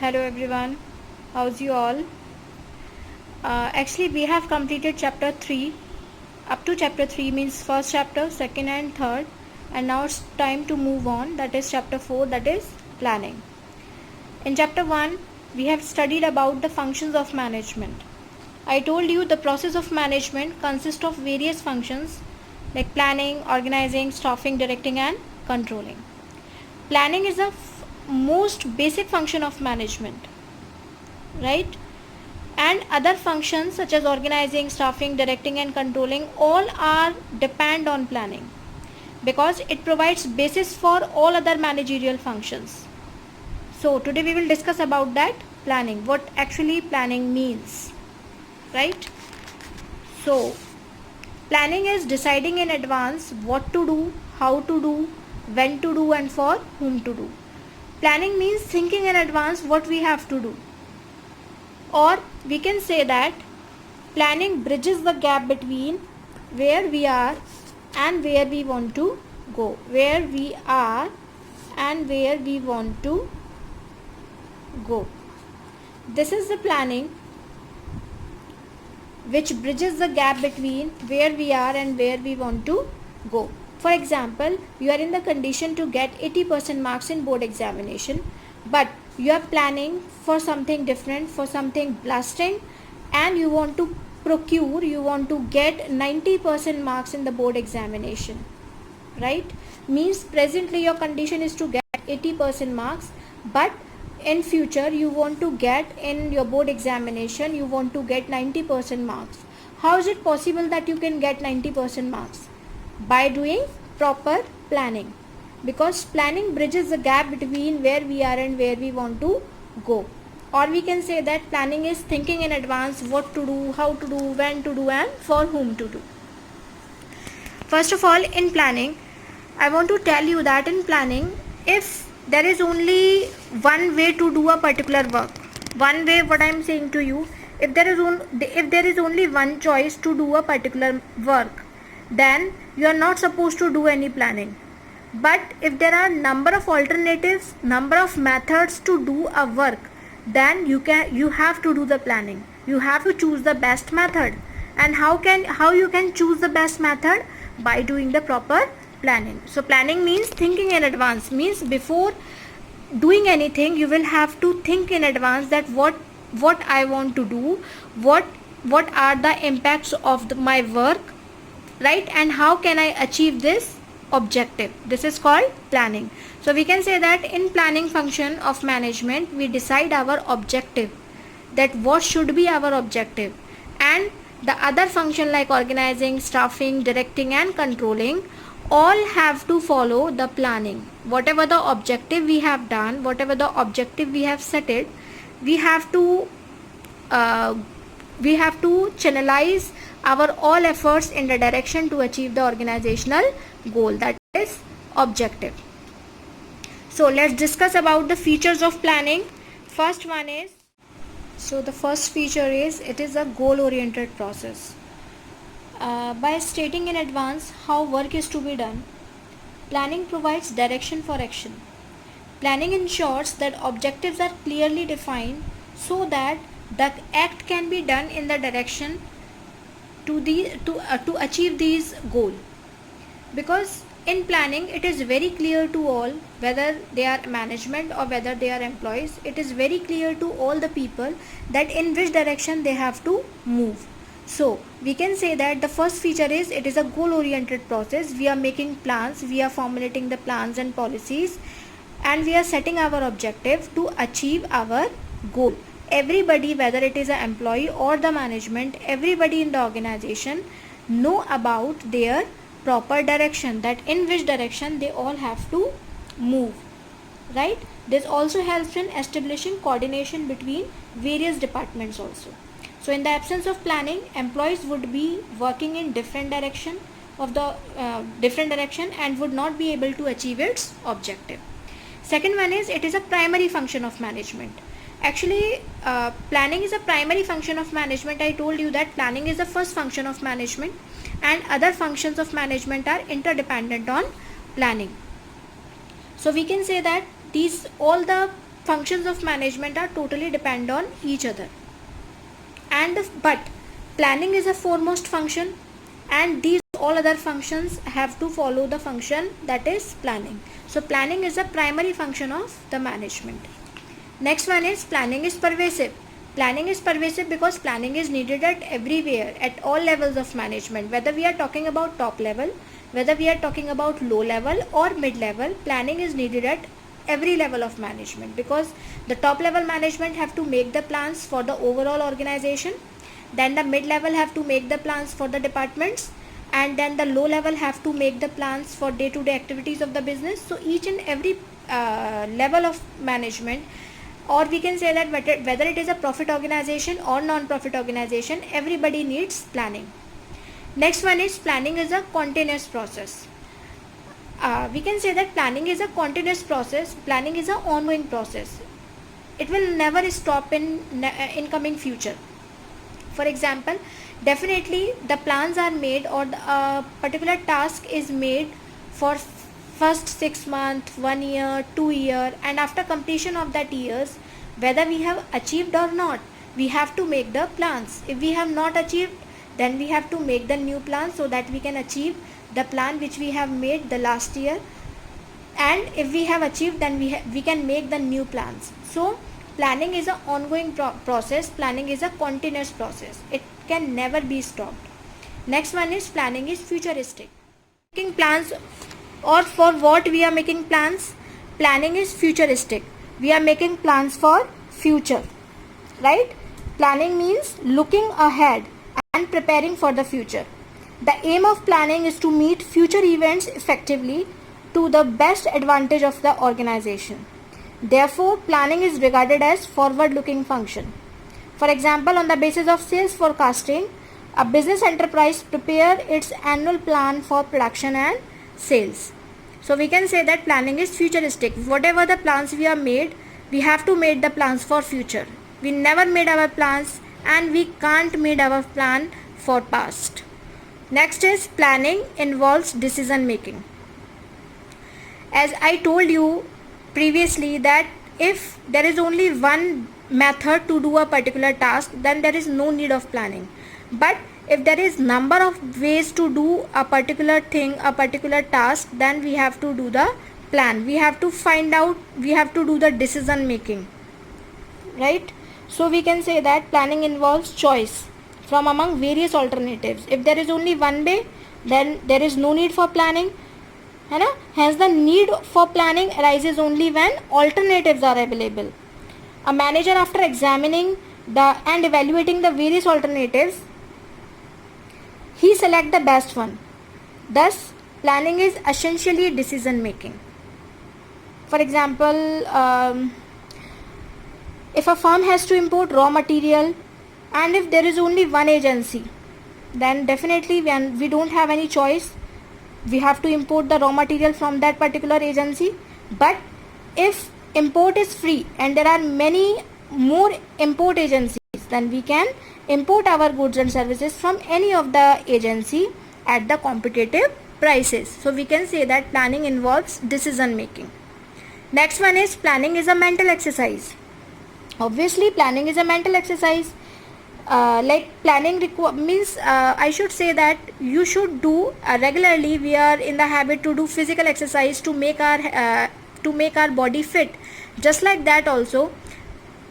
Hello everyone, how's you all? Actually we have completed chapter 3. Up to chapter 3 means first chapter, second and third, and now it's time to move on, that is chapter 4, that is planning. In chapter 1 we have studied about the functions of management. I told you the process of management consists of various functions like planning, organizing, staffing, directing and controlling. Planning is the most basic function of management, right? And other functions such as organizing, staffing, directing and controlling all are depend on planning because it provides basis for all other managerial functions. So today we will discuss about that planning, what actually planning means, right? So planning is deciding in advance what to do, how to do, when to do and for whom to do. Planning means thinking in advance what we have to do. Or we can say that planning bridges the gap between where we are and where we want to go. Where we are and where we want to go. This is the planning which bridges the gap between where we are and where we want to go. For example, you are in the condition to get 80% marks in board examination, but you are planning for something different, for something blasting, and you want to get 90% marks in the board examination, right? Means presently your condition is to get 80% marks, but in future you want to get in your board examination, you want to get 90% marks. How is it possible that you can get 90% marks? By doing proper planning, because planning bridges the gap between where we are and where we want to go. Or we can say that planning is thinking in advance what to do, how to do, when to do and for whom to do. First of all, in planning, I want to tell you that in planning, if there is only one way to do a particular work, one way, what I am saying to you, if there is only one choice to do a particular work, then you are not supposed to do any planning. But if there are number of alternatives, number of methods to do a work, then you have to do the planning. You have to choose the best method. And how you can choose the best method? By doing the proper planning. So planning means thinking in advance, means before doing anything you will have to think in advance that what I want to do, what are the impacts of my work, right? And how can I achieve this objective? This is called planning. So we can say that in planning function of management we decide our objective, that what should be our objective, and the other function like organizing, staffing, directing and controlling all have to follow the planning. Whatever the objective we have done, whatever the objective we have set it, we have to channelize our all efforts in the direction to achieve the organizational goal, that is objective. So let's discuss about the features of planning. First one is, so the first feature is, it is a goal oriented process. By stating in advance how work is to be done, planning provides direction for action. Planning ensures that objectives are clearly defined so that the act can be done in the direction to achieve these goals. Because in planning it is very clear to all, whether they are management or whether they are employees, it is very clear to all the people that in which direction they have to move. So we can say that the first feature is, it is a goal oriented process. We are making plans, we are formulating the plans and policies, and we are setting our objective to achieve our goal. Everybody, whether it is an employee or the management, everybody in the organization know about their proper direction, that in which direction they all have to move, right? This also helps in establishing coordination between various departments also. So in the absence of planning, employees would be working in different direction and would not be able to achieve its objective. Second one is, it is a primary function of management. Actually, planning is a primary function of management. I told you that planning is the first function of management and other functions of management are interdependent on planning. So we can say that all the functions of management are totally depend on each other, but planning is a foremost function, and these all other functions have to follow the function that is planning. So planning is a primary function of the management. Next one is planning is pervasive. Planning is pervasive because planning is needed at everywhere, at all levels of management, whether we are talking about top level, whether we are talking about low level or mid level. Planning is needed at every level of management, because the top level management have to make the plans for the overall organization, then the mid level have to make the plans for the departments, and then the low level have to make the plans for day to day activities of the business. So each and every level of management, or we can say that whether it is a profit organization or non-profit organization, everybody needs planning. Next one is planning is a continuous process. We can say that planning is a continuous process. Planning is an ongoing process. It will never stop in coming future. For example, definitely the plans are made, or a particular task is made for first 6 months, 1 year, 2 year, and after completion of that years, whether we have achieved or not, we have to make the plans. If we have not achieved, then we have to make the new plan so that we can achieve the plan which we have made the last year, and if we have achieved, then we can make the new plans. So planning is an ongoing process. Planning is a continuous process. It can never be stopped. Next one is planning is futuristic. Making plans, or for what we are making plans? Planning is futuristic. We are making plans for future, right? Planning means looking ahead and preparing for the future. The aim of planning is to meet future events effectively to the best advantage of the organization. Therefore, planning is regarded as forward-looking function. For example, on the basis of sales forecasting, a business enterprise prepare its annual plan for production and sales. So we can say that planning is futuristic. Whatever the plans we have made, we have to make the plans for future. We never made our plans, and we can't make our plan for past. Next is planning involves decision making. As I told you previously that if there is only one method to do a particular task, then there is no need of planning. But if there is number of ways to do a particular thing, a particular task, then we have to do the plan. We have to find out, we have to do the decision making, right? So we can say that planning involves choice from among various alternatives. If there is only one way, then there is no need for planning. Hence the need for planning arises only when alternatives are available. A manager, after examining and evaluating the various alternatives, he select the best one. Thus, planning is essentially decision making. For example, if a firm has to import raw material, and if there is only one agency, then definitely we don't have any choice. We have to import the raw material from that particular agency. But if import is free and there are many more import agencies, then we can import our goods and services from any of the agency at the competitive prices. So we can say that planning involves decision making. Next one is planning is a mental exercise. Obviously, planning is a mental exercise. Like planning means I should say that you should do regularly. We are in the habit to do physical exercise to make our body fit. Just like that also,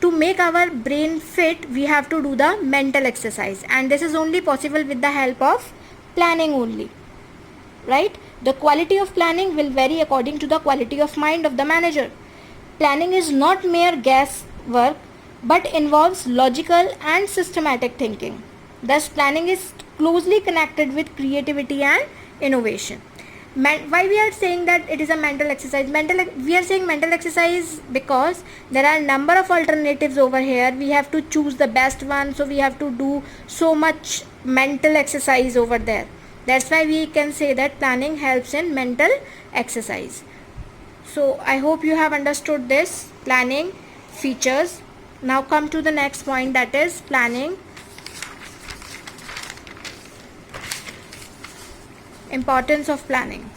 to make our brain fit, we have to do the mental exercise, and this is only possible with the help of planning only, right? The quality of planning will vary according to the quality of mind of the manager. Planning is not mere guesswork, but involves logical and systematic thinking. Thus, planning is closely connected with creativity and innovation. Why we are saying that it is a mental exercise? We are saying mental exercise because there are number of alternatives over here. We have to choose the best one, so we have to do so much mental exercise over there. That's why we can say that planning helps in mental exercise. So I hope you have understood this planning features. Now come to the next point, that is planning. Importance of planning.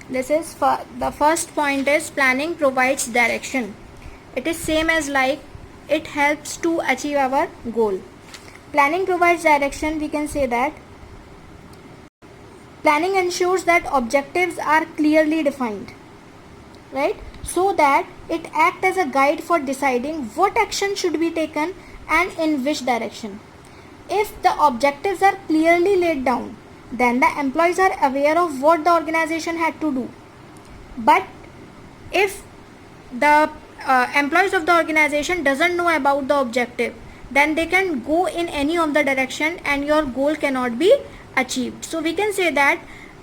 This is the first point is planning provides direction. It is same as like it helps to achieve our goal. Planning provides direction. We can say that planning ensures that objectives are clearly defined, right? So that it acts as a guide for deciding what action should be taken and in which direction. If the objectives are clearly laid down, then the employees are aware of what the organization had to do. But if the employees of the organization doesn't know about the objective, then they can go in any of the direction and your goal cannot be achieved. So we can say that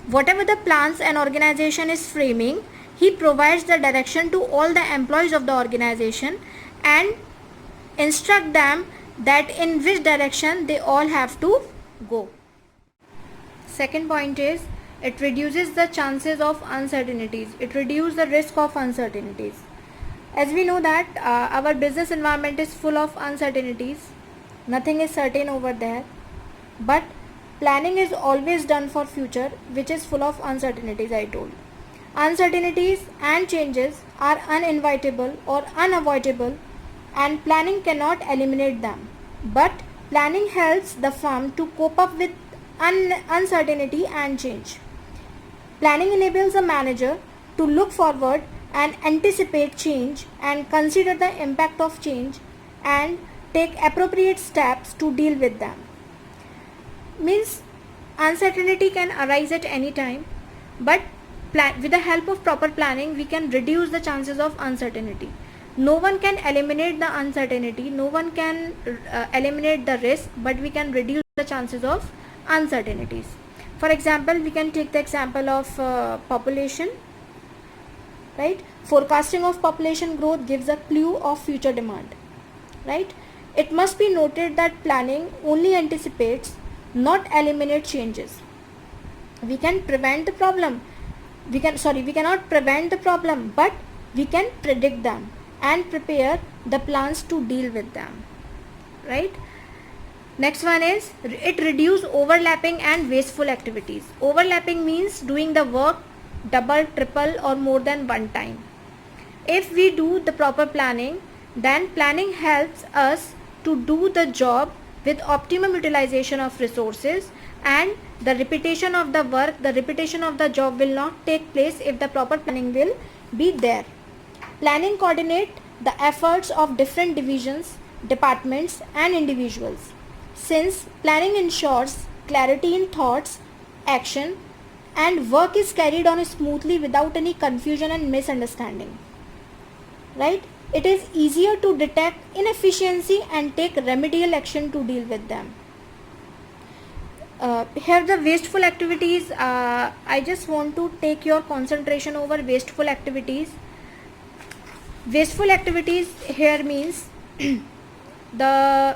whatever the plans an organization is framing, he provides the direction to all the employees of the organization and instruct them that in which direction they all have to go. Second point is it reduces the chances of uncertainties. It reduces the risk of uncertainties. As we know that our business environment is full of uncertainties. Nothing is certain over there. But planning is always done for future, which is full of uncertainties, I told. Uncertainties and changes are uninevitable or unavoidable, and planning cannot eliminate them. But planning helps the firm to cope up with uncertainty and change. Planning enables a manager to look forward and anticipate change and consider the impact of change and take appropriate steps to deal with them. Means uncertainty can arise at any time, but with the help of proper planning we can reduce the chances of uncertainty. No one can eliminate the uncertainty, no one can eliminate the risk, but we can reduce the chances of uncertainties. For example, we can take the example of population, right? Forecasting of population growth gives a clue of future demand, right? It must be noted that planning only anticipates, not eliminate changes. We can prevent the problem. We cannot prevent the problem, but we can predict them and prepare the plans to deal with them, right? Next one is it reduces overlapping and wasteful activities. Overlapping means doing the work double, triple or more than one time. If we do the proper planning, then planning helps us to do the job with optimum utilization of resources, and the repetition of the work, the repetition of the job will not take place if the proper planning will be there. Planning coordinates the efforts of different divisions, departments and individuals. Since planning ensures clarity in thoughts, action and work is carried on smoothly without any confusion and misunderstanding, right? It is easier to detect inefficiency and take remedial action to deal with them. Here the wasteful activities, I just want to take your concentration over wasteful activities. Wasteful activities here means the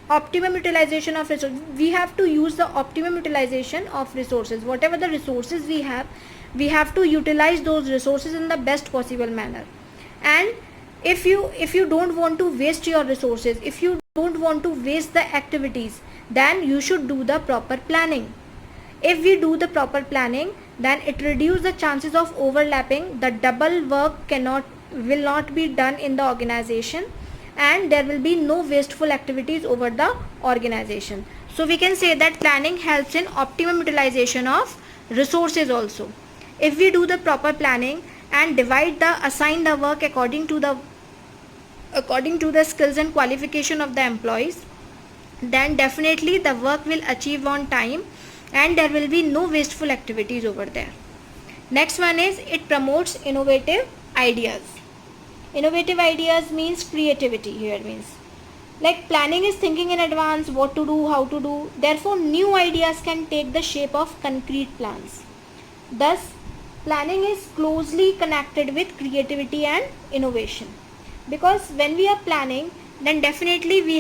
optimum utilization of resources. We have to use the optimum utilization of resources. Whatever the resources we have to utilize those resources in the best possible manner. And if you don't want to waste your resources, if you don't want to waste the activities, then you should do the proper planning. If we do the proper planning, then it reduces the chances of overlapping. The double work will not be done in the organization, and there will be no wasteful activities over the organization. So we can say that planning helps in optimum utilization of resources also. If we do the proper planning and assign the work according to the skills and qualification of the employees, then definitely the work will achieve on time and there will be no wasteful activities over there. Next one is it promotes innovative ideas. Innovative ideas means creativity. Here means like planning is thinking in advance what to do, how to do. Therefore new ideas can take the shape of concrete plans. Thus planning is closely connected with creativity and innovation, because when we are planning, then definitely we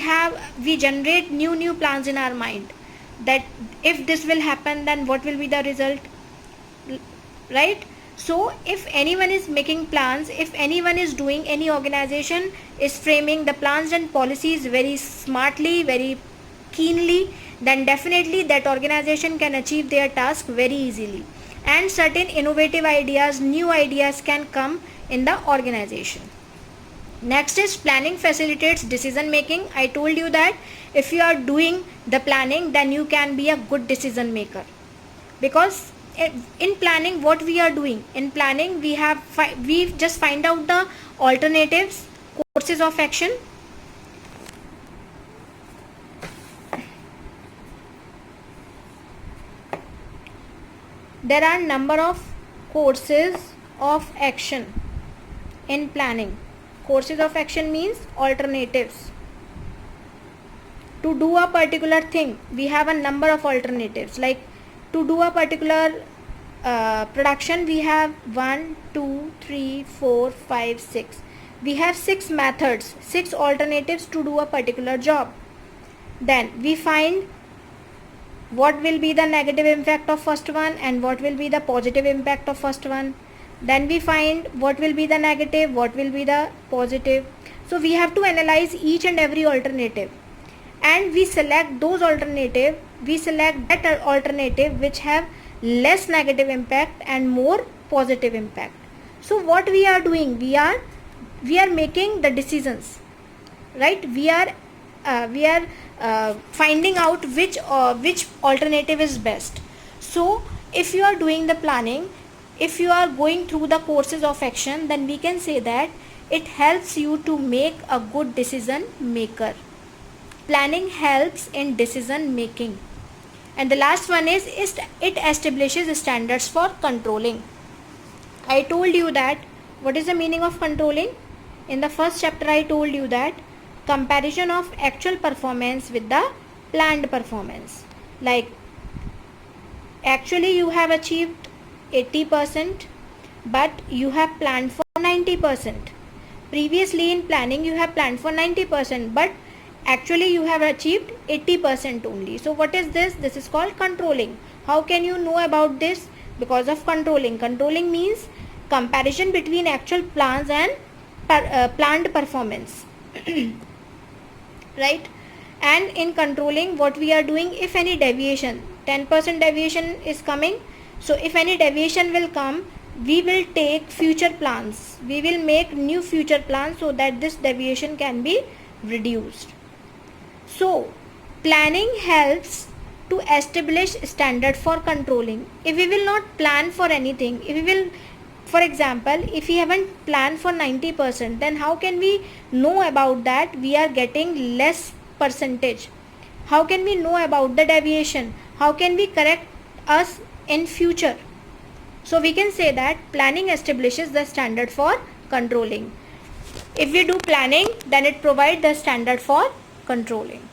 generate new plans in our mind, that if this will happen, then what will be the result, right? So if anyone is making plans, if anyone is doing, any organization is framing the plans and policies very smartly, very keenly, then definitely that organization can achieve their task very easily. and certain innovative ideas, new ideas can come in the organization. Next is planning facilitates decision making. I told you that if you are doing the planning, then you can be a good decision maker, because in planning, what we are doing in planning, we just find out the alternatives, courses of action. There are number of courses of action in planning. Courses of action means alternatives. To do a particular thing, we have a number of alternatives. Like to do a particular production, we have 1, 2, 3, 4, 5, 6. We have 6 methods, 6 alternatives to do a particular job. Then we find what will be the negative impact of first one and what will be the positive impact of first one. Then we find what will be the negative, what will be the positive. So we have to analyze each and every alternative, and we select those alternative, we select that alternative which have less negative impact and more positive impact. So what we are doing, we are making the decisions, right? We are finding out which alternative is best. So if you are doing the planning, if you are going through the courses of action, then we can say that it helps you to make a good decision maker. Planning helps in decision making. And the last one is it establishes standards for controlling. I told you that what is the meaning of controlling. In the first chapter I told you that comparison of actual performance with the planned performance. Like actually you have achieved 80%, but you have planned for 90%. Previously in planning you have planned for 90%, but actually you have achieved 80% only. So what is this? This is called controlling. How can you know about this? Because of controlling. Controlling means comparison between actual plans and planned performance. Right? And in controlling, what we are doing, if any deviation, 10% deviation is coming, so if any deviation will come, we will take future plans, we will make new future plans so that this deviation can be reduced. So planning helps to establish standard for controlling. If we will not plan for anything, if we will, for example, if we haven't planned for 90%, then how can we know about that we are getting less percentage? How can we know about the deviation? How can we correct us in future? So we can say that planning establishes the standard for controlling. If we do planning, then it provides the standard for controlling.